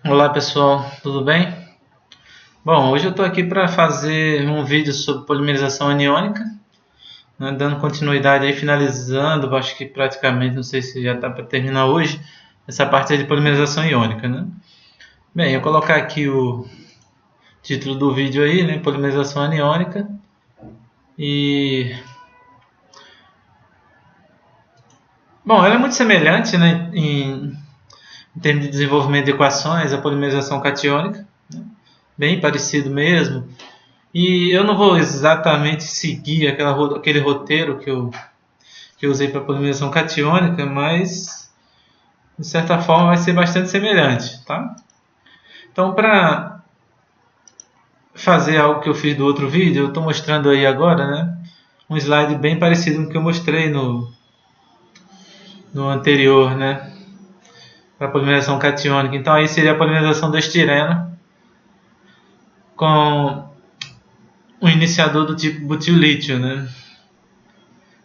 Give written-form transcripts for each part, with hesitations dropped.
Olá pessoal, tudo bem? Bom, hoje eu estou aqui para fazer um vídeo sobre polimerização aniônica, né, dando continuidade aí, finalizando, acho que praticamente, não sei se já está para terminar hoje, essa parte aí de polimerização iônica, né? Bem, eu vou colocar aqui o título do vídeo aí, né, polimerização aniônica, e... Bom, ela é muito semelhante, né, em termos de desenvolvimento de equações, a polimerização catiônica, né, bem parecido mesmo. E eu não vou exatamente seguir aquele roteiro que eu usei para polimerização catiônica, mas de certa forma vai ser bastante semelhante, tá? Então, para fazer algo que eu fiz do outro vídeo, eu estou mostrando aí agora, né, um slide bem parecido com o que eu mostrei no anterior, né, para polimerização catiônica. Então, aí seria a polimerização do estireno com um iniciador do tipo butil-lítio, né?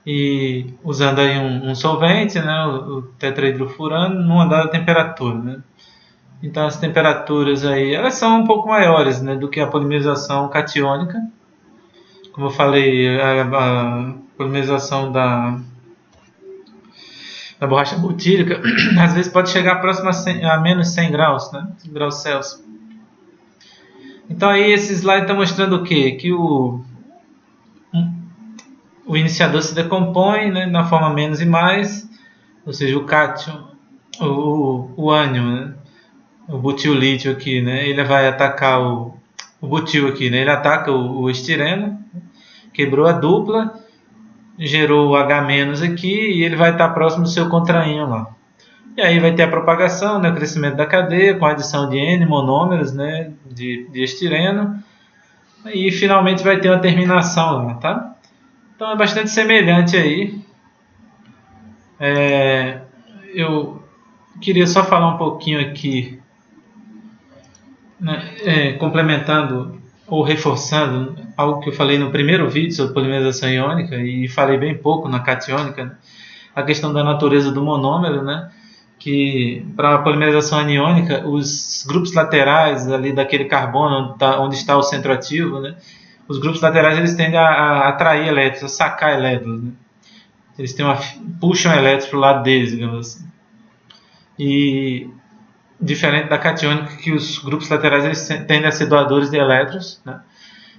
E usando aí um solvente, né, o tetrahidrofurano, numa dada temperatura, né? Então as temperaturas aí, elas são um pouco maiores, né, do que a polimerização catiônica. Como eu falei, a polimerização da borracha butírica às vezes pode chegar próximo a menos 100 graus, né, graus Celsius. Então aí esse slide está mostrando o quê? Que o iniciador se decompõe, né, na forma menos e mais, ou seja, o cátion, o ânion, né, o butil-lítio aqui, né, ele vai atacar o butil aqui, né, ele ataca o estireno, quebrou a dupla, gerou o H- aqui e ele vai estar próximo do seu contraínio lá. E aí vai ter a propagação, né, o crescimento da cadeia com a adição de N monômeros, né, de estireno, e finalmente vai ter uma terminação lá, tá? Então é bastante semelhante aí. Eu queria só falar um pouquinho aqui, né, complementando ou reforçando algo que eu falei no primeiro vídeo sobre polimerização iônica e falei bem pouco na catiônica, né? A questão da natureza do monômero, né? Que para a polimerização aniônica, os grupos laterais ali daquele carbono onde está o centro ativo, né? Os grupos laterais eles tendem a atrair elétrons, a sacar elétrons, né? Eles puxam elétrons para o lado deles, digamos assim. E diferente da catiônica, que os grupos laterais eles tendem a ser doadores de elétrons, né?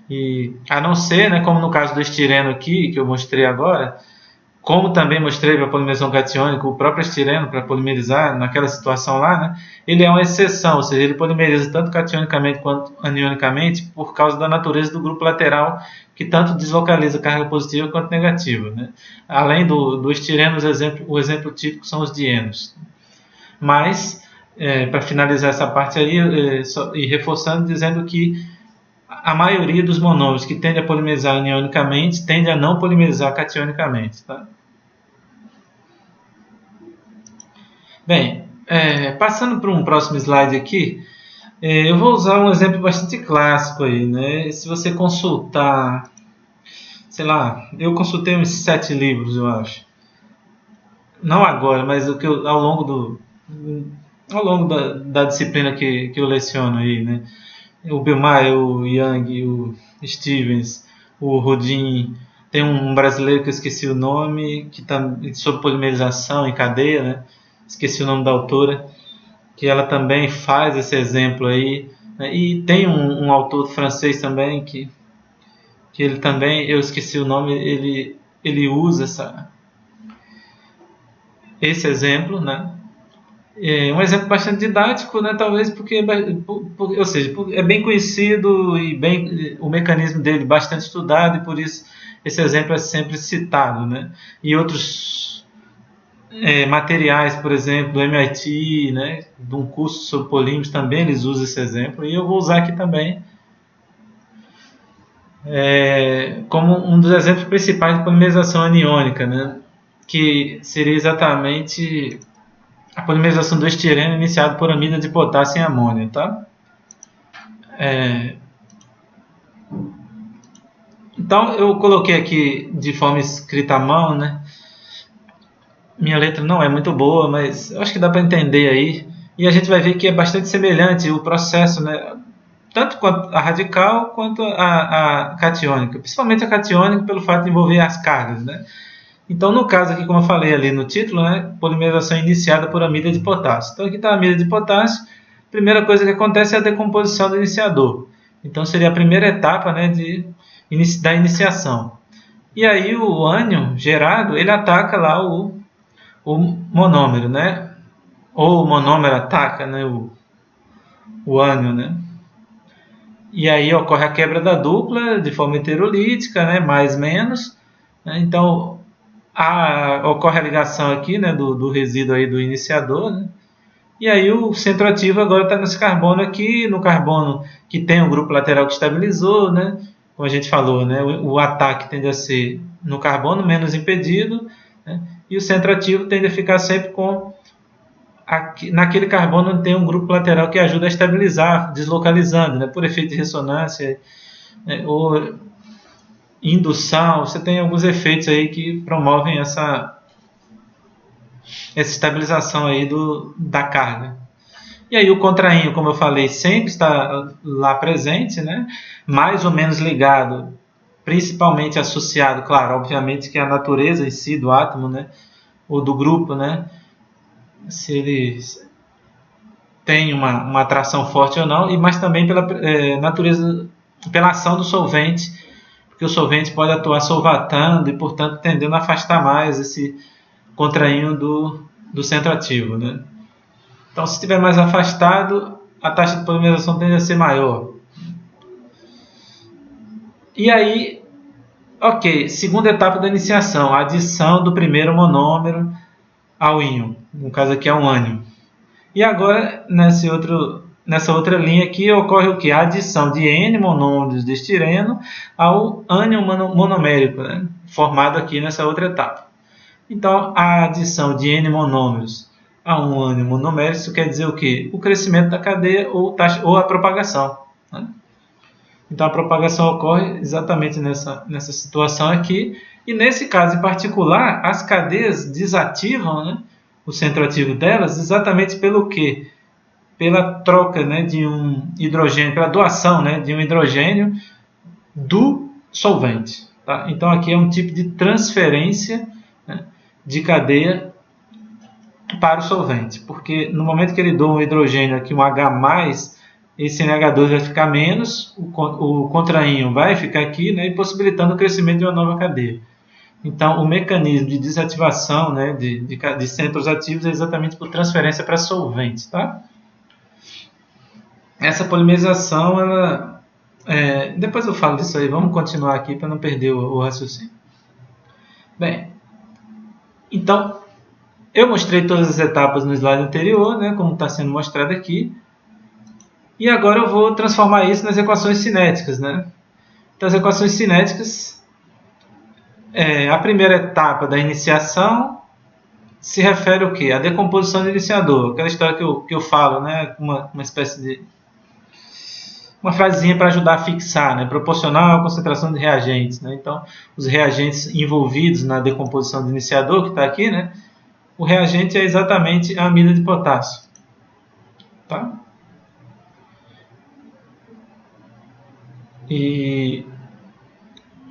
E a não ser, né, como no caso do estireno aqui, que eu mostrei agora, como também mostrei para a polimerização catiônica, o próprio estireno para polimerizar naquela situação lá, né, ele é uma exceção, ou seja, ele polimeriza tanto cationicamente quanto anionicamente por causa da natureza do grupo lateral que tanto deslocaliza carga positiva quanto negativa, né? Além do estireno, o exemplo típico são os dienos. Mas, para finalizar essa parte aí, e reforçando, dizendo que a maioria dos monômeros que tende a polimerizar anionicamente tende a não polimerizar cationicamente, tá? Bem, passando para um próximo slide aqui, eu vou usar um exemplo bastante clássico aí, né? Se você consultar, sei lá, eu consultei uns 7 livros, eu acho. Não agora, mas ao longo da disciplina que eu leciono aí, né? O Bill Maher, o Young, o Stevens, o Rodin, tem um brasileiro que eu esqueci o nome, que está sobre polimerização em cadeia, né? Esqueci o nome da autora, que ela também faz esse exemplo aí, né? E tem um autor francês também que ele também, eu esqueci o nome, ele usa esse exemplo, né? É um exemplo bastante didático, né? Talvez porque, ou seja, é bem conhecido e o mecanismo dele bastante estudado e por isso esse exemplo é sempre citado, né? E outros materiais, por exemplo, do MIT, né? De um curso sobre polímeros também eles usam esse exemplo e eu vou usar aqui também como um dos exemplos principais de polimerização aniônica, né? Que seria exatamente a polimerização do estireno iniciado por amida de potássio em amônio, tá? Então eu coloquei aqui de forma escrita à mão, né? Minha letra não é muito boa, mas eu acho que dá para entender aí. E a gente vai ver que é bastante semelhante o processo, né? Tanto quanto a radical quanto a catiônica, principalmente a catiônica pelo fato de envolver as cargas, né? Então, no caso aqui, como eu falei ali no título, né, polimerização iniciada por amida de potássio. Então, aqui está a amida de potássio. A primeira coisa que acontece é a decomposição do iniciador. Então, seria a primeira etapa, né, da iniciação. E aí, o ânion gerado, ele ataca lá o monômero, né? Ou o monômero ataca, né, o ânion, né? E aí ocorre a quebra da dupla de forma heterolítica, né, mais menos. Né? Então, ocorre a ligação aqui, né, do resíduo aí do iniciador, né? E aí o centro ativo agora está nesse carbono aqui, no carbono que tem o grupo lateral que estabilizou, né? Como a gente falou, né, o ataque tende a ser no carbono menos impedido, né? E o centro ativo tende a ficar sempre com naquele carbono onde tem um grupo lateral que ajuda a estabilizar, deslocalizando, né, por efeito de ressonância, né, ou indução. Você tem alguns efeitos aí que promovem essa estabilização aí da carga. E aí o contraínho, como eu falei, sempre está lá presente, né, mais ou menos ligado, principalmente associado, claro, obviamente que a natureza em si do átomo, né, ou do grupo, né, se ele tem uma atração forte ou não, mas também pela natureza, pela ação do solvente, porque o solvente pode atuar solvatando e, portanto, tendendo a afastar mais esse contraínho do centro ativo, né? Então, se estiver mais afastado, a taxa de polimerização tende a ser maior. E aí, ok, segunda etapa da iniciação, a adição do primeiro monômero ao íon, no caso aqui é um ânion. E agora, nessa outra linha aqui, ocorre o que? A adição de N monômeros de estireno ao ânion monomérico, né? Formado aqui nessa outra etapa. Então, a adição de N monômeros a um ânion monomérico, isso quer dizer o quê? O crescimento da cadeia ou a propagação, né? Então, a propagação ocorre exatamente nessa situação aqui. E nesse caso em particular, as cadeias desativam, né, o centro ativo delas exatamente pelo quê? Pela troca, né, de um hidrogênio, pela doação, né, de um hidrogênio do solvente. Tá? Então aqui é um tipo de transferência, né, de cadeia para o solvente, porque no momento que ele doa um hidrogênio aqui, um H+, esse NH2 vai ficar menos, o contraínho vai ficar aqui, né, possibilitando o crescimento de uma nova cadeia. Então, o mecanismo de desativação, né, de centros ativos é exatamente por transferência para solvente. Tá? Essa polimerização, depois eu falo disso aí, vamos continuar aqui para não perder o raciocínio. Bem, então, eu mostrei todas as etapas no slide anterior, né, como está sendo mostrado aqui. E agora eu vou transformar isso nas equações cinéticas, né? Então, as equações cinéticas, a primeira etapa da iniciação se refere ao quê? A decomposição do iniciador. Aquela história que eu falo, né? Uma espécie de uma frasezinha para ajudar a fixar, né? Proporcional à concentração de reagentes, né? Então, os reagentes envolvidos na decomposição do iniciador, que está aqui, né? O reagente é exatamente a amida de potássio. Tá? E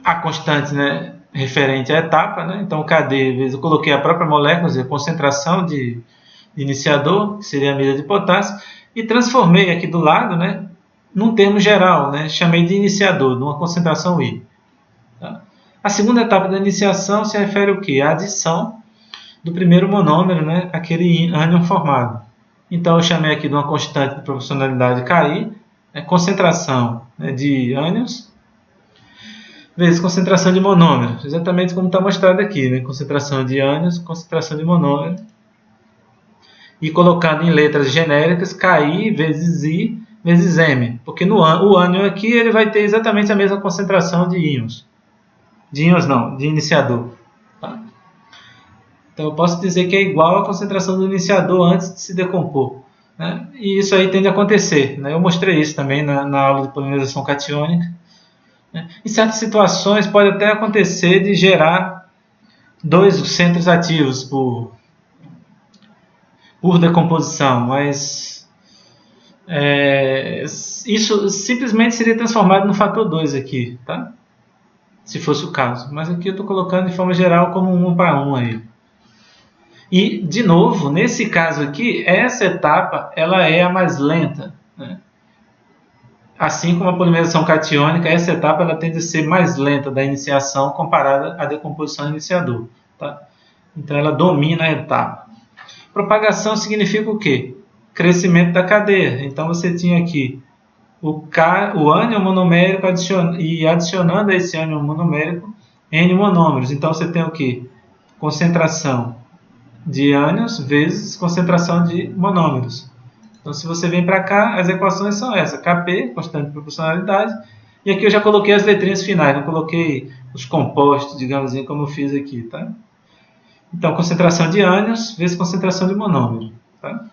a constante, né, referente à etapa, né? Então, KD, eu coloquei a própria molécula, quer dizer, a concentração de iniciador, que seria a amida de potássio, e transformei aqui do lado, né, num termo geral, né? Chamei de iniciador, de uma concentração I. Tá? A segunda etapa da iniciação se refere ao quê? A adição do primeiro monômero, né, aquele ânion formado. Então, eu chamei aqui de uma constante de proporcionalidade KI, né, concentração, né, de ânions, vezes concentração de monômero, exatamente como está mostrado aqui, né, concentração de ânions, concentração de monômero, e colocado em letras genéricas, KI vezes I vezes M, porque o ânion aqui ele vai ter exatamente a mesma concentração de íons. De íons não, de iniciador. Tá? Então eu posso dizer que é igual à concentração do iniciador antes de se decompor. Né? E isso aí tende a acontecer. Né? Eu mostrei isso também na aula de polimerização catiônica. Né? Em certas situações pode até acontecer de gerar dois centros ativos por decomposição, mas isso simplesmente seria transformado no fator 2 aqui, tá? Se fosse o caso. Mas aqui eu estou colocando de forma geral como 1 para 1 aí. E, de novo, nesse caso aqui, essa etapa ela é a mais lenta, né? Assim como a polimerização catiônica, essa etapa ela tende a ser mais lenta da iniciação comparada à decomposição iniciador, tá? Então ela domina a etapa. Propagação significa o quê? Crescimento da cadeia. Então você tinha aqui o ânion monomérico e adicionando a esse ânion monomérico N monômeros. Então você tem o quê? Concentração de ânions vezes concentração de monômeros. Então se você vem para cá, as equações são essas. Kp, constante de proporcionalidade. E aqui eu já coloquei as letrinhas finais, não coloquei os compostos, digamos assim, como eu fiz aqui, tá? Então, concentração de ânions vezes concentração de monômero, tá?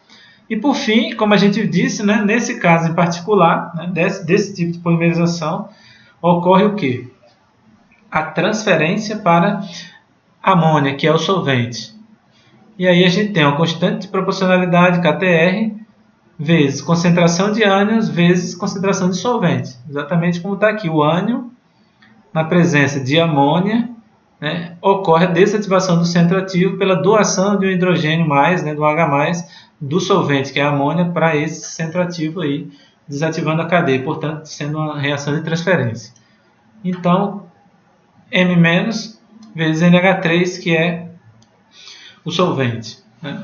E por fim, como a gente disse, né, nesse caso em particular, né, desse tipo de polimerização, ocorre o quê? A transferência para amônia, que é o solvente. E aí a gente tem uma constante de proporcionalidade, KTR, vezes concentração de ânions vezes concentração de solvente. Exatamente como está aqui. O ânion, na presença de amônia, né, ocorre a desativação do centro ativo pela doação de um hidrogênio mais, né, do H+, do solvente, que é a amônia, para esse centro ativo aí, desativando a cadeia, portanto, sendo uma reação de transferência. Então, M- vezes NH3, que é o solvente, né?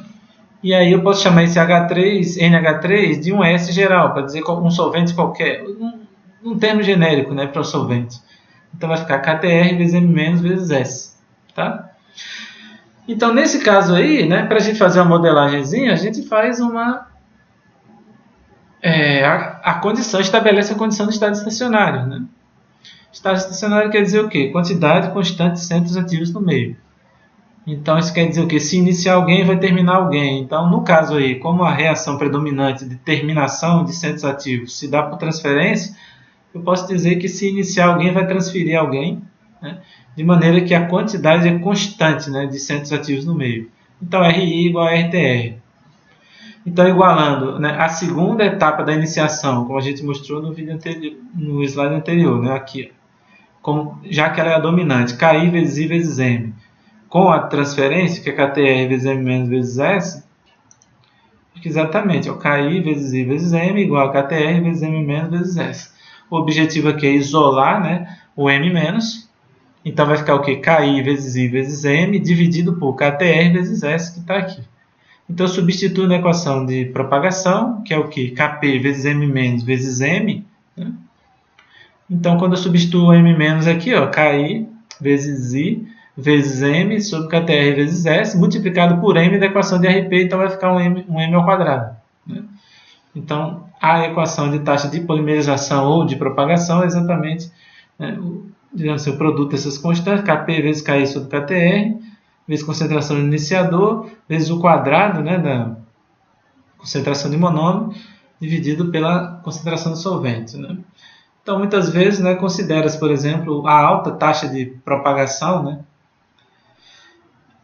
E aí eu posso chamar esse H3, NH3 de um S geral, para dizer um solvente qualquer, um termo genérico, né, para o solvente. Então vai ficar KTR vezes M- vezes S, tá? Então nesse caso aí, né, para a gente fazer uma modelagemzinha, a gente faz a condição, estabelece a condição do estado estacionário, né? Estado estacionário quer dizer o quê? Quantidade constante de centros ativos no meio. Então isso quer dizer o quê? Se iniciar alguém, vai terminar alguém. Então no caso aí, como a reação predominante de terminação de centros ativos se dá por transferência, eu posso dizer que se iniciar alguém, vai transferir alguém, né? De maneira que a quantidade é constante, né, de centros ativos no meio. Então RI igual a RTR. Então igualando, né, a segunda etapa da iniciação, como a gente mostrou no vídeo anterior, no slide anterior, né, aqui, como, já que ela é a dominante, KI vezes I vezes M, com a transferência, que é KTR vezes M- vezes S, exatamente, ó, KI vezes I vezes M igual a KTR vezes M- vezes S. O objetivo aqui é isolar, né, o M-, então vai ficar o quê? KI vezes I vezes M dividido por KTR vezes S, que está aqui. Então eu substituo na equação de propagação, que é o quê? Kp vezes M- vezes M, né? Então quando eu substituo o M- aqui, ó, KI vezes I vezes M sobre KTR vezes S, multiplicado por M da equação de RP, então vai ficar um M ao quadrado, né? Então a equação de taxa de polimerização ou de propagação é exatamente, né, digamos assim, o produto dessas constantes, Kp vezes KI sobre KTR, vezes concentração do iniciador, vezes o quadrado, né, da concentração de monômero, dividido pela concentração do solvente, né? Então, muitas vezes, né, considera-se, por exemplo, a alta taxa de propagação, né,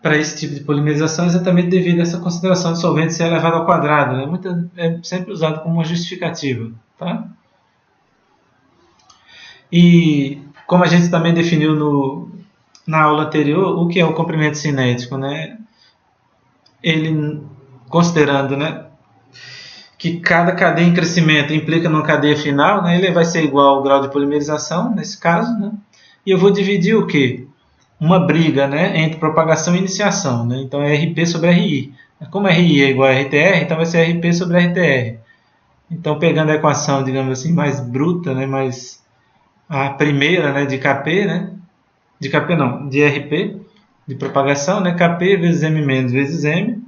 para esse tipo de polimerização exatamente devido a essa concentração de solvente ser elevada ao quadrado, né? É sempre usado como uma justificativa, tá? E como a gente também definiu na aula anterior, o que é o comprimento cinético, né? Ele, considerando, né, que cada cadeia em crescimento implica numa cadeia final, né, ele vai ser igual ao grau de polimerização, nesse caso, né? E eu vou dividir o quê? Uma briga, né, entre propagação e iniciação, né? Então é RP sobre RI. Como RI é igual a RTR, então vai ser RP sobre RTR. Então pegando a equação, digamos assim, mais bruta, né, mais a primeira, né, de Kp, né? De Kp não, de RP, de propagação, né? Kp vezes M- vezes M,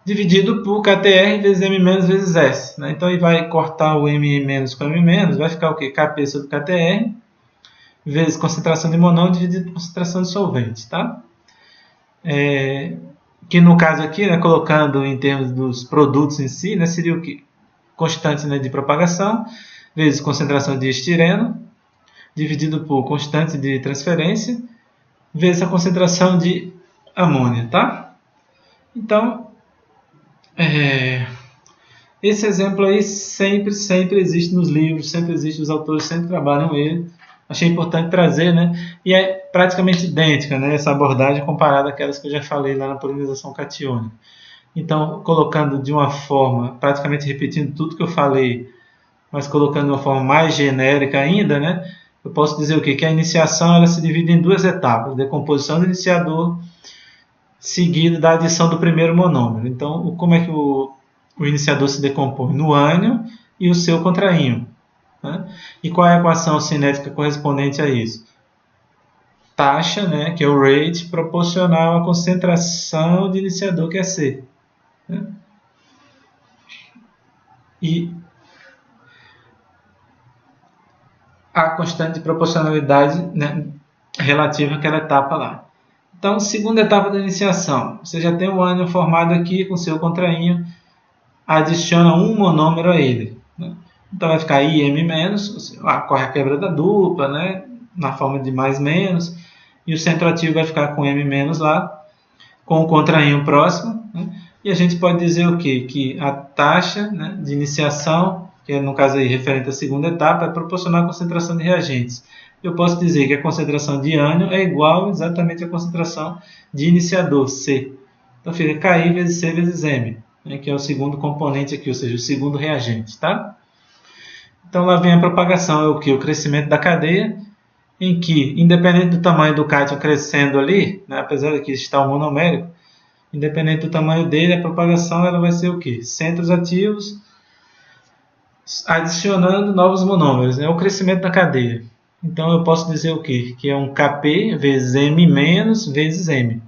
dividido por KTR vezes M- vezes S, né? Então ele vai cortar o M- com M-, vai ficar o quê? Kp sobre KTR, vezes concentração de monômero dividido por concentração de solvente, tá? Que no caso aqui, né, colocando em termos dos produtos em si, né, seria o quê? Constante, né, de propagação, vezes concentração de estireno, dividido por constante de transferência, vezes a concentração de amônia, tá? Então, É, esse exemplo aí sempre existe nos livros, sempre existe, os autores sempre trabalham ele. Achei importante trazer, né? E é praticamente idêntica, né? Essa abordagem comparada àquelas que eu já falei lá na polinização catiônica. Então, colocando de uma forma, praticamente repetindo tudo que eu falei, mas colocando de uma forma mais genérica ainda, né? Eu posso dizer o quê? Que a iniciação ela se divide em duas etapas: decomposição do iniciador, seguido da adição do primeiro monômero. Então, como é que o iniciador se decompõe? No ânion e o seu contraínio. Né? E qual é a equação cinética correspondente a isso? Taxa, né, que é o rate, proporcional à concentração de iniciador, que é C. Né? E a constante de proporcionalidade, né, relativa àquela etapa lá. Então, segunda etapa da iniciação. Você já tem o ânion formado aqui com seu contraínio, adiciona um monômero a ele. Né? Então vai ficar IM-, ocorre a quebra da dupla, né, na forma de mais menos, e o centro ativo vai ficar com M- lá, com o contraínio próximo. Né? E a gente pode dizer o quê? Que a taxa, né, de iniciação, que é no caso aí referente à segunda etapa, é proporcional à concentração de reagentes. Eu posso dizer que a concentração de ânion é igual exatamente à concentração de iniciador, C. Então fica KI vezes C vezes M, né, que é o segundo componente aqui, ou seja, o segundo reagente. Tá? Então lá vem a propagação, é o que? O crescimento da cadeia, em que, independente do tamanho do cátion crescendo ali, né, apesar de que está o monomérico, independente do tamanho dele, a propagação ela vai ser o quê? Centros ativos adicionando novos monômeros, é o crescimento da cadeia. Então eu posso dizer o quê? Que é um Kp vezes M menos vezes M.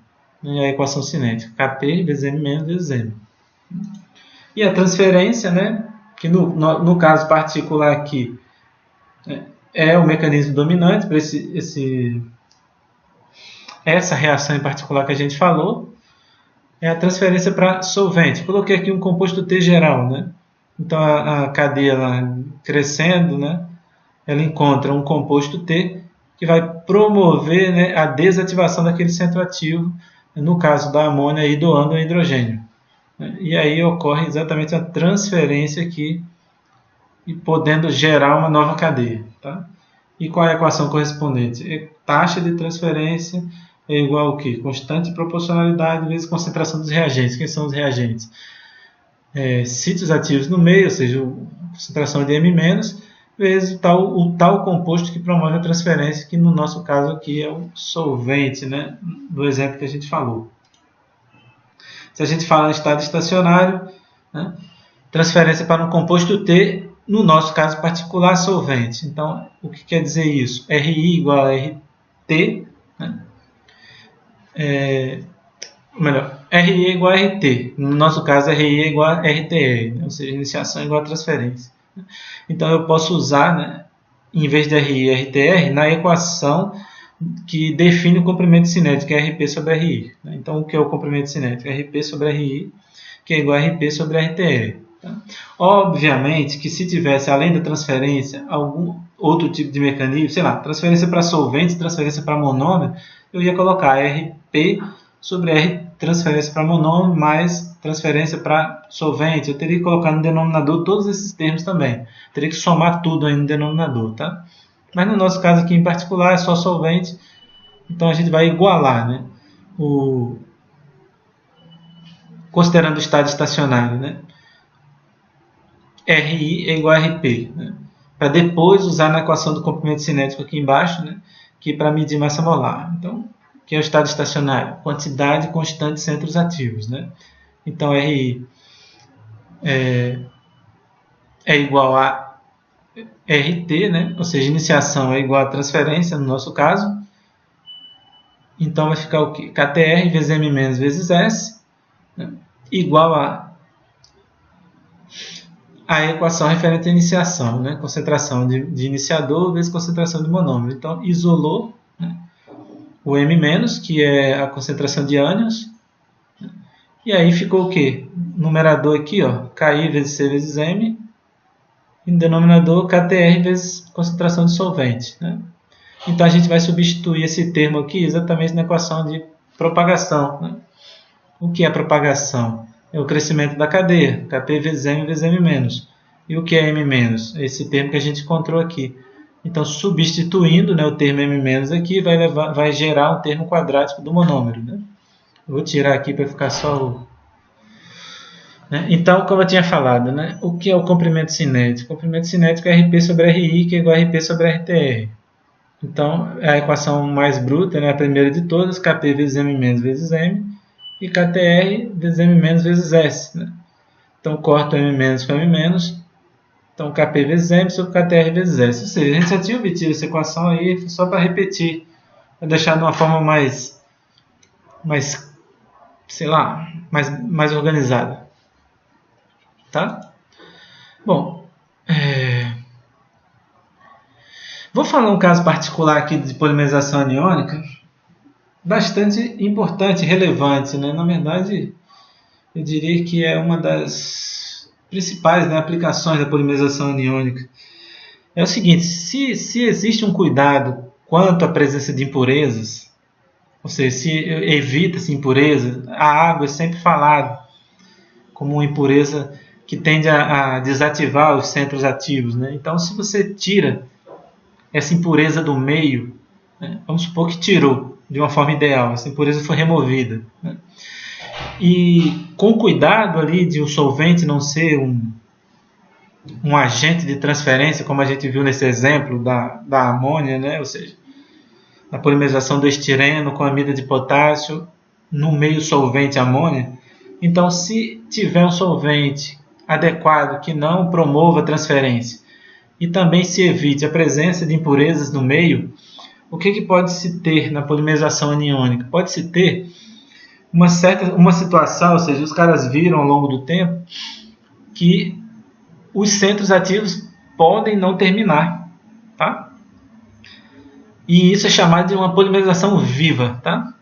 É a equação cinética. Kp vezes M menos vezes M. E a transferência, né? Que no caso particular aqui, é o mecanismo dominante para essa reação em particular que a gente falou. É a transferência para solvente. Coloquei aqui um composto T geral, né? Então a cadeia lá crescendo, né? Ela encontra um composto T que vai promover, né, a desativação daquele centro ativo, no caso da amônia e doando o hidrogênio. E aí ocorre exatamente a transferência aqui e podendo gerar uma nova cadeia. Tá? E qual é a equação correspondente? Taxa de transferência é igual ao quê? Constante de proporcionalidade vezes concentração dos reagentes. Quem são os reagentes? Sítios ativos no meio, ou seja, a concentração de M-, vezes o tal composto que promove a transferência, que no nosso caso aqui é o solvente, né? Do exemplo que a gente falou. Se a gente fala em estado estacionário, né? Transferência para um composto T, no nosso caso particular, solvente. Então, o que quer dizer isso? RI igual a RT, né? RI é igual a RT. No nosso caso, RI é igual a RTR, né? Ou seja, iniciação é igual a transferência. Então, eu posso usar, né, em vez de RI e RTR, na equação que define o comprimento cinético, que é RP sobre RI. Então, o que é o comprimento cinético? RP sobre RI, que é igual a RP sobre RTR. Tá? Obviamente que se tivesse, além da transferência, algum outro tipo de mecanismo, sei lá, transferência para solvente, transferência para monômero, eu ia colocar RP sobre R, transferência para monômero, mais transferência para solvente. Eu teria que colocar no denominador todos esses termos também. Teria que somar tudo aí no denominador, tá? Mas no nosso caso aqui em particular é só solvente, então a gente vai igualar, né? Considerando o estado estacionário, né? RI é igual a RP, né? Para depois usar na equação do comprimento cinético aqui embaixo, né? Que é para medir massa molar. Então, que é o estado estacionário? Quantidade constante de centros ativos, né? Então, RI é igual a RT, né? Ou seja, iniciação é igual a transferência, no nosso caso. Então, vai ficar o quê? KTR vezes M- vezes S, né? Igual a equação referente à iniciação, né? Concentração de iniciador vezes concentração de monômero. Então, isolou, né, o M-, que é a concentração de ânions, né? E aí ficou o quê? Numerador aqui, ó, KI vezes C vezes M, e no denominador KTR vezes concentração de solvente, né? Então a gente vai substituir esse termo aqui exatamente na equação de propagação, né? O que é propagação? É o crescimento da cadeia, Kp vezes M vezes M-. E o que é M-? Esse termo que a gente encontrou aqui. Então, substituindo, né, o termo M- aqui, vai gerar um termo quadrático do monômero. Né? Eu vou tirar aqui para ficar só o... Né? Então, como eu tinha falado, né, o que é o comprimento cinético? O comprimento cinético é Rp sobre Ri, que é igual a Rp sobre Rtr. Então, a equação mais bruta, né, a primeira de todas, Kp vezes M- vezes M, e Ktr vezes M- vezes S. Né? Então, corto M- com M-. Então, Kp vezes M sobre Ktr vezes S. Ou seja, a gente já tinha obtido essa equação aí, só para repetir, para deixar de uma forma mais, sei lá, mais organizada. Tá? Bom, vou falar um caso particular aqui de polimerização aniônica, bastante importante e relevante. Né? Na verdade, eu diria que é uma das principais, né, aplicações da polimerização aniônica. É o seguinte, se existe um cuidado quanto à presença de impurezas, ou seja, se evita-se impureza, a água é sempre falada como uma impureza que tende a desativar os centros ativos. Né? Então, se você tira essa impureza do meio, né, vamos supor que tirou de uma forma ideal, essa impureza foi removida, né? E com cuidado ali de o solvente não ser um agente de transferência, como a gente viu nesse exemplo da amônia, né? Ou seja, da polimerização do estireno com amida de potássio no meio solvente amônia. Então, se tiver um solvente adequado que não promova a transferência e também se evite a presença de impurezas no meio, o que pode-se ter na polimerização aniônica? Pode-se ter uma situação, ou seja, os caras viram ao longo do tempo que os centros ativos podem não terminar, tá? E isso é chamado de uma polimerização viva, tá?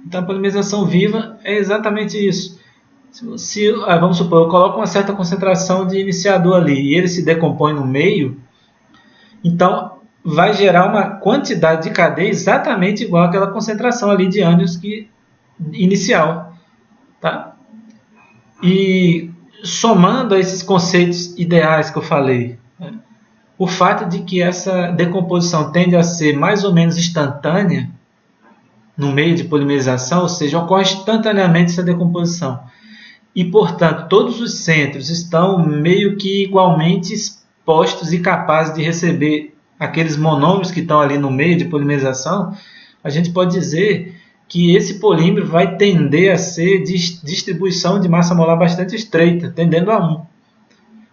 Então, a polimerização viva é exatamente isso. Vamos supor, eu coloco uma certa concentração de iniciador ali e ele se decompõe no meio, então vai gerar uma quantidade de cadeia exatamente igual àquela concentração ali de ânions inicial. Tá? E somando a esses conceitos ideais que eu falei, né, o fato de que essa decomposição tende a ser mais ou menos instantânea no meio de polimerização, ou seja, ocorre instantaneamente essa decomposição. E, portanto, todos os centros estão meio que igualmente expostos e capazes de receber aqueles monômeros que estão ali no meio de polimerização, a gente pode dizer que esse polímero vai tender a ser de distribuição de massa molar bastante estreita, tendendo a 1.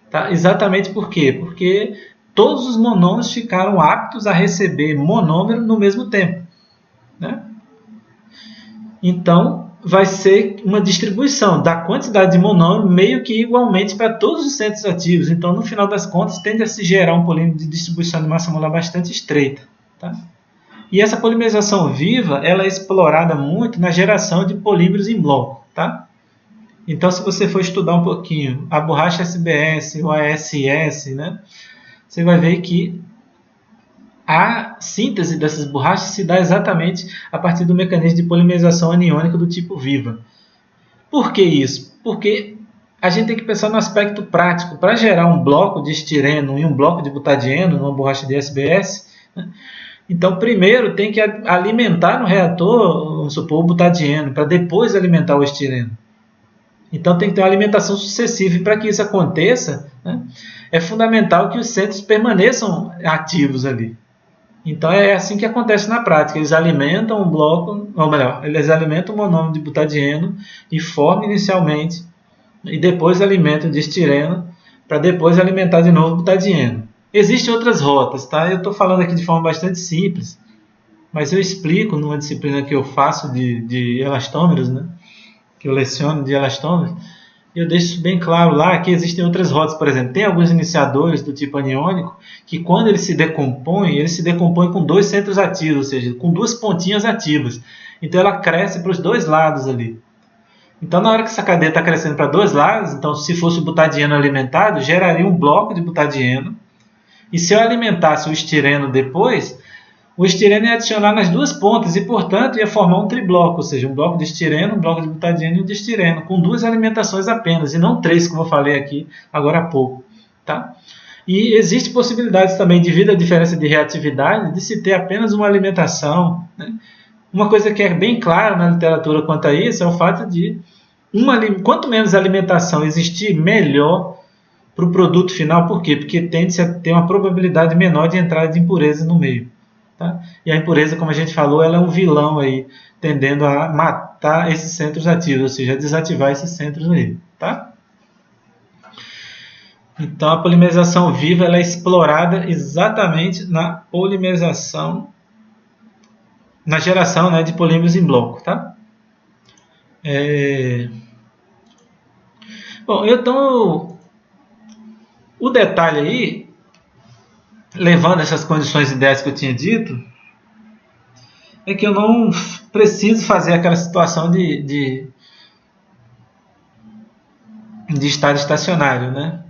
Tá? Exatamente por quê? Porque todos os monômeros ficaram aptos a receber monômero no mesmo tempo. Né? Então, vai ser uma distribuição da quantidade de monômero meio que igualmente para todos os centros ativos. Então, no final das contas, tende a se gerar um polímero de distribuição de massa molar bastante estreita. Tá? E essa polimerização viva ela é explorada muito na geração de polímeros em bloco. Tá? Então, se você for estudar um pouquinho a borracha SBS ou a SS, né, você vai ver que a síntese dessas borrachas se dá exatamente a partir do mecanismo de polimerização aniônica do tipo viva. Por que isso? Porque a gente tem que pensar no aspecto prático. Para gerar um bloco de estireno e um bloco de butadieno numa borracha de SBS, né, então, primeiro tem que alimentar no reator, vamos supor, o butadieno, para depois alimentar o estireno. Então, tem que ter uma alimentação sucessiva. E para que isso aconteça, né, é fundamental que os centros permaneçam ativos ali. Então, é assim que acontece na prática. Eles alimentam um bloco, ou melhor, eles alimentam o monômero de butadieno e formam inicialmente, e depois alimentam de estireno, para depois alimentar de novo o butadieno. Existem outras rotas, tá? Eu estou falando aqui de forma bastante simples, mas eu explico numa disciplina que eu faço de elastômeros, né? Que eu leciono de elastômeros, e eu deixo bem claro lá que existem outras rotas. Por exemplo, tem alguns iniciadores do tipo aniônico que quando ele se decompõe com dois centros ativos, ou seja, com duas pontinhas ativas. Então ela cresce para os dois lados ali. Então, na hora que essa cadeia está crescendo para dois lados, então se fosse o butadieno alimentado, geraria um bloco de butadieno. E se eu alimentasse o estireno depois, o estireno ia adicionar nas duas pontas e, portanto, ia formar um tribloco, ou seja, um bloco de estireno, um bloco de butadieno e um de estireno, com duas alimentações apenas, e não três, como eu falei aqui agora há pouco. Tá? E existe possibilidades também, devido à diferença de reatividade, de se ter apenas uma alimentação. Né? Uma coisa que é bem clara na literatura quanto a isso é o fato de quanto menos alimentação existir, melhor para o produto final. Por quê? Porque tende a ter uma probabilidade menor de entrada de impureza no meio. Tá? E a impureza, como a gente falou, ela é um vilão aí, tendendo a matar esses centros ativos, ou seja, a desativar esses centros aí. Tá? Então, a polimerização viva ela é explorada exatamente na polimerização, na geração, né, de polímeros em bloco. Tá? Bom, então, o detalhe aí, levando essas condições ideais que eu tinha dito, é que eu não preciso fazer aquela situação de estado estacionário, né?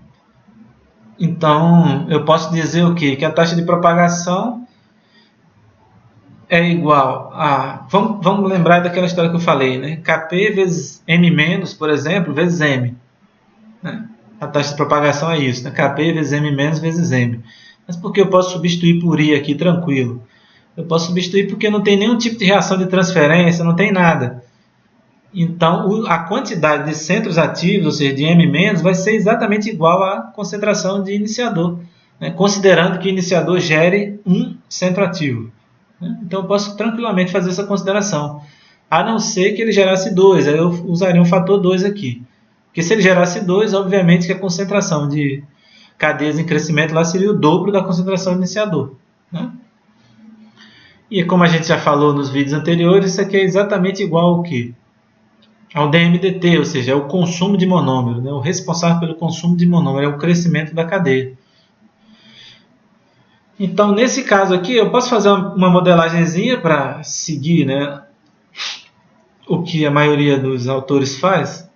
Então, eu posso dizer o quê? Que a taxa de propagação é igual a... Vamos lembrar daquela história que eu falei, né? Kp vezes M-, por exemplo, vezes M. Né? A taxa de propagação é isso, né? Kp vezes M- vezes M. Mas por que eu posso substituir por I aqui, tranquilo? Eu posso substituir porque não tem nenhum tipo de reação de transferência, não tem nada. Então, a quantidade de centros ativos, ou seja, de M-, vai ser exatamente igual à concentração de iniciador, né? Considerando que o iniciador gere um centro ativo. Né? Então, eu posso tranquilamente fazer essa consideração. A não ser que ele gerasse 2, aí eu usaria um fator 2 aqui. Porque se ele gerasse 2, obviamente que a concentração de cadeias em crescimento lá seria o dobro da concentração do iniciador. Né? E como a gente já falou nos vídeos anteriores, isso aqui é exatamente igual ao quê? Ao DMDT, ou seja, é o consumo de monômero, né? O responsável pelo consumo de monômero, é o crescimento da cadeia. Então, nesse caso aqui, eu posso fazer uma modelagemzinha para seguir, né, o que a maioria dos autores faz.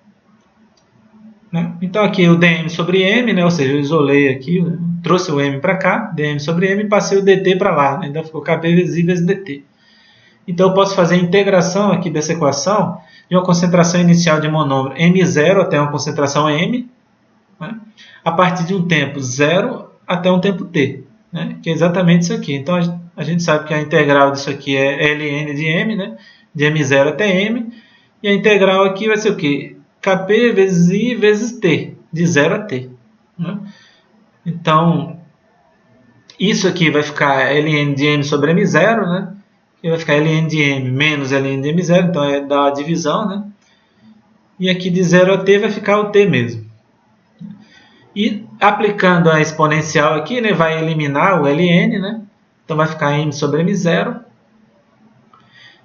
Né? Então, aqui o dm sobre m, né? Ou seja, eu isolei aqui, né? Trouxe o m para cá, dm sobre m, e passei o dt para lá. Né? Então, ficou kp vezes dt. Então, eu posso fazer a integração aqui dessa equação de uma concentração inicial de monômero M0 até uma concentração M, né? A partir de um tempo 0 até um tempo t, né? Que é exatamente isso aqui. Então, a gente sabe que a integral disso aqui é ln de m, né? De M0 até m, e a integral aqui vai ser o quê? Kp vezes I vezes t, de 0 a t. Né? Então, isso aqui vai ficar ln de m sobre m0, né? Que vai ficar ln de m menos ln de m0, então é da divisão, né? E aqui de 0 a t vai ficar o t mesmo. E aplicando a exponencial aqui, né, vai eliminar o ln, né? Então vai ficar m sobre m0.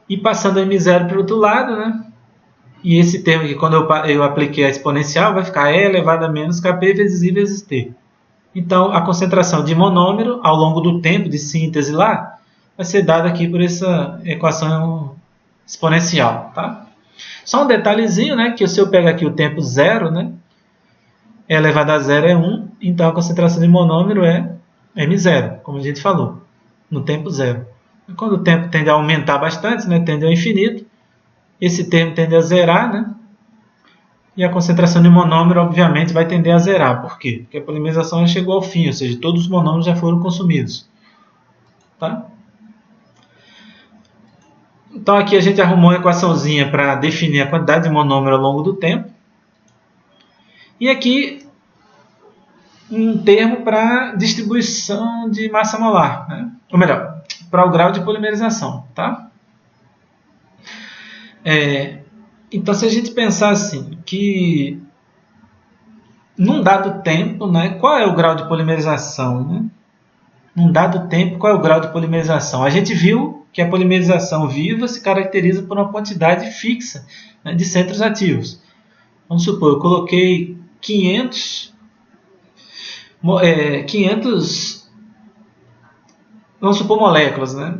E passando m0 para o outro lado, né? E esse termo aqui, quando eu apliquei a exponencial, vai ficar e elevado a menos kp vezes I vezes t. Então, a concentração de monômero ao longo do tempo de síntese lá vai ser dada aqui por essa equação exponencial. Tá? Só um detalhezinho, né, que se eu pegar aqui o tempo 0, né, e elevado a 0 é 1, então a concentração de monômero é m0, como a gente falou, no tempo 0. Quando o tempo tende a aumentar bastante, né, tende ao infinito, esse termo tende a zerar, né? E a concentração de monômero, obviamente, vai tender a zerar. Por quê? Porque a polimerização já chegou ao fim, ou seja, todos os monômeros já foram consumidos. Tá? Então, aqui a gente arrumou uma equaçãozinha para definir a quantidade de monômero ao longo do tempo. E aqui, um termo para distribuição de massa molar. Né? Ou melhor, para o grau de polimerização. Tá? Então, se a gente pensar assim, que num dado tempo, né, qual é o grau de polimerização? Né? Num dado tempo, qual é o grau de polimerização? A gente viu que a polimerização viva se caracteriza por uma quantidade fixa, né, de centros ativos. Vamos supor, eu coloquei 500, vamos supor moléculas, né?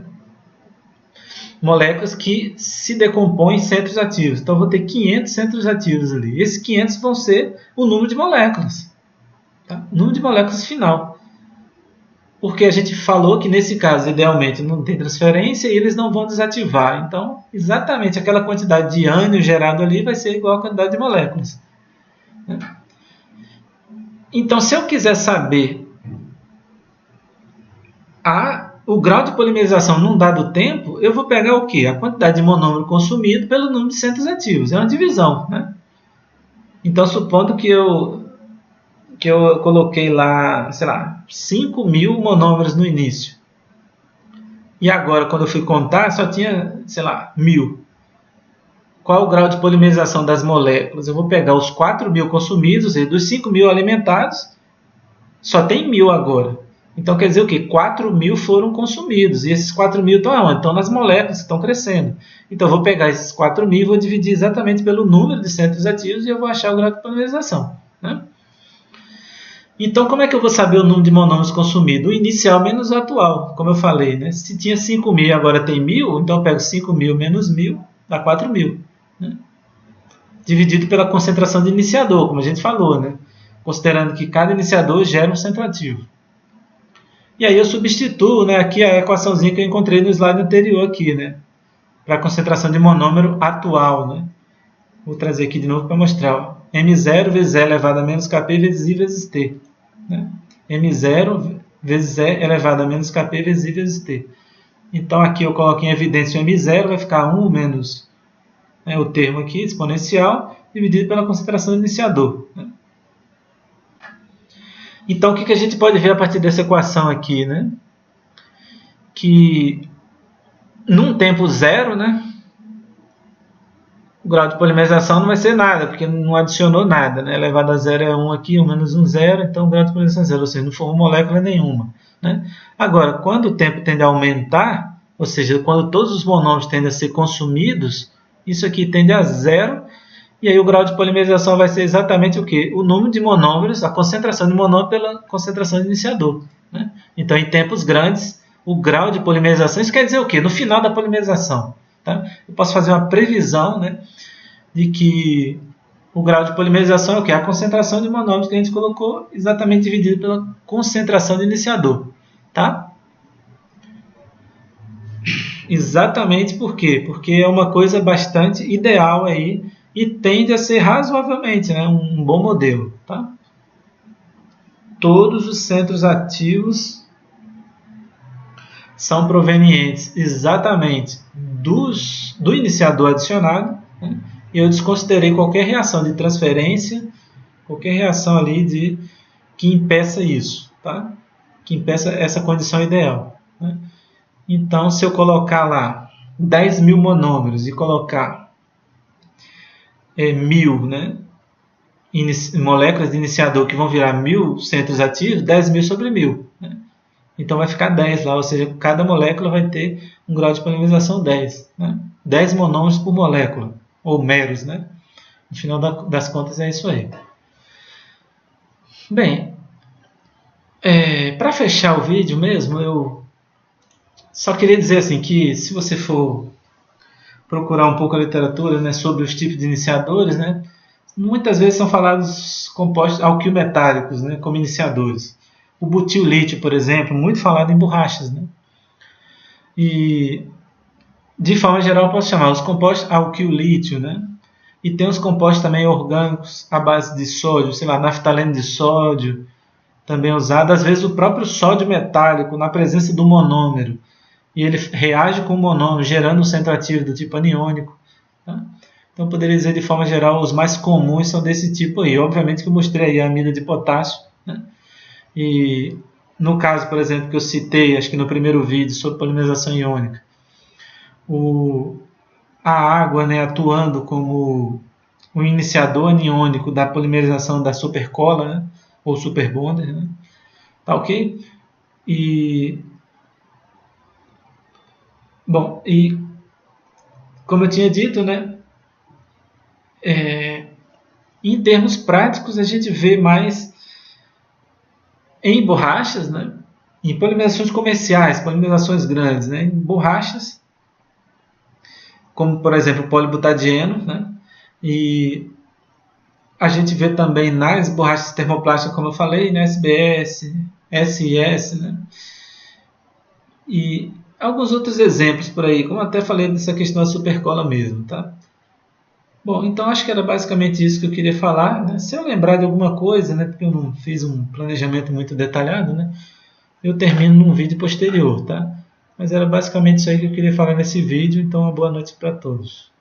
Moléculas que se decompõem em centros ativos. Então, eu vou ter 500 centros ativos ali. Esses 500 vão ser o número de moléculas. Tá? O número de moléculas final. porque a gente falou que nesse caso, idealmente, não tem transferência e eles não vão desativar. Então, exatamente aquela quantidade de ânion gerado ali vai ser igual à quantidade de moléculas. Então, se eu quiser saber o grau de polimerização num dado tempo, eu vou pegar o quê? A quantidade de monômero consumido pelo número de centros ativos. É uma divisão, né? Então, supondo que eu coloquei lá, sei lá, 5.000 monômeros no início. E agora, quando eu fui contar, só tinha, sei lá, 1.000. Qual o grau de polimerização das moléculas? Eu vou pegar os 4.000 consumidos e dos 5.000 alimentados, só tem 1.000 agora. Então quer dizer o quê? 4.000 foram consumidos. E esses 4.000 estão aonde? Estão nas moléculas que estão crescendo. Então eu vou pegar esses 4.000 e vou dividir exatamente pelo número de centros ativos e eu vou achar o grau de polimerização, né? Então como é que eu vou saber o número de monômeros consumidos? O inicial menos o atual, como eu falei, né? Se tinha 5.000 e agora tem 1.000, então eu pego 5.000 menos 1.000, dá 4.000. Né? Dividido pela concentração de iniciador, como a gente falou, né? Considerando que cada iniciador gera um centro ativo. E aí eu substituo, né, aqui a equaçãozinha que eu encontrei no slide anterior aqui, né, para a concentração de monômero atual. Né? Vou trazer aqui de novo para mostrar. Ó. M0 vezes E elevado a menos Kp vezes I vezes T. Né? M0 vezes E elevado a menos Kp vezes I vezes T. Então aqui eu coloco em evidência o M0, vai ficar 1 menos o termo aqui, exponencial, dividido pela concentração do iniciador. Né? Então, o que a gente pode ver a partir dessa equação aqui, né? Que num tempo zero, né, o grau de polimerização não vai ser nada, porque não adicionou nada. Né? Elevado a zero é 1 aqui, 1 menos 1, 0, então o grau de polimerização é 0, ou seja, não formou molécula nenhuma. Né? Agora, quando o tempo tende a aumentar, ou seja, quando todos os monômeros tendem a ser consumidos, isso aqui tende a 0, e aí o grau de polimerização vai ser exatamente o quê? O número de monômeros, a concentração de monômero pela concentração de iniciador. Né? Então, em tempos grandes, o grau de polimerização, isso quer dizer o quê? No final da polimerização. Tá? Eu posso fazer uma previsão, né, de que o grau de polimerização é o quê? A concentração de monômeros que a gente colocou exatamente dividido pela concentração de iniciador. Tá? Exatamente por quê? Porque é uma coisa bastante ideal aí, e tende a ser razoavelmente, né, um bom modelo. Tá? Todos os centros ativos são provenientes exatamente do iniciador adicionado, né, e eu desconsiderei qualquer reação de transferência, qualquer reação ali que impeça isso, tá? Que impeça essa condição ideal. Né? Então, se eu colocar lá 10.000 monômeros e colocar 1.000, né, moléculas de iniciador que vão virar 1.000 centros ativos, 10.000 sobre 1.000. Né? Então vai ficar 10 lá, ou seja, cada molécula vai ter um grau de polimerização 10. Né? 10 monômeros por molécula, ou meros. Né? No final das contas é isso aí. Bem, para fechar o vídeo mesmo, eu só queria dizer assim que se você for procurar um pouco a literatura, né, sobre os tipos de iniciadores, né, muitas vezes são falados compostos alquil-metálicos, né, como iniciadores. O butil-lítio, por exemplo, muito falado em borrachas. Né? E, de forma geral, eu posso chamar os compostos alquil-lítio. Né? E tem os compostos também orgânicos à base de sódio, sei lá, naftaleno de sódio, também usado. Às vezes o próprio sódio metálico, na presença do monômero, e ele reage com o monômero, gerando um centro ativo do tipo aniônico. Tá? Então, eu poderia dizer, de forma geral, os mais comuns são desse tipo aí. Obviamente que eu mostrei aí a amida de potássio. Né? E no caso, por exemplo, que eu citei, acho que no primeiro vídeo, sobre polimerização iônica, a água, né, atuando como um iniciador aniônico da polimerização da supercola, né, ou superbonder. Né? Tá ok? Bom, e como eu tinha dito, né, em termos práticos, a gente vê mais em borrachas, né, em polimerizações comerciais, polimerizações grandes, né, em borrachas, como por exemplo o polibutadieno, né, e a gente vê também nas borrachas termoplásticas, como eu falei, né, SBS, SS, né? E alguns outros exemplos por aí, como até falei dessa questão da supercola mesmo, tá? Bom, então acho que era basicamente isso que eu queria falar, né? Se eu lembrar de alguma coisa, né, porque eu não fiz um planejamento muito detalhado, né, eu termino num vídeo posterior, tá? Mas era basicamente isso aí que eu queria falar nesse vídeo, então uma boa noite para todos.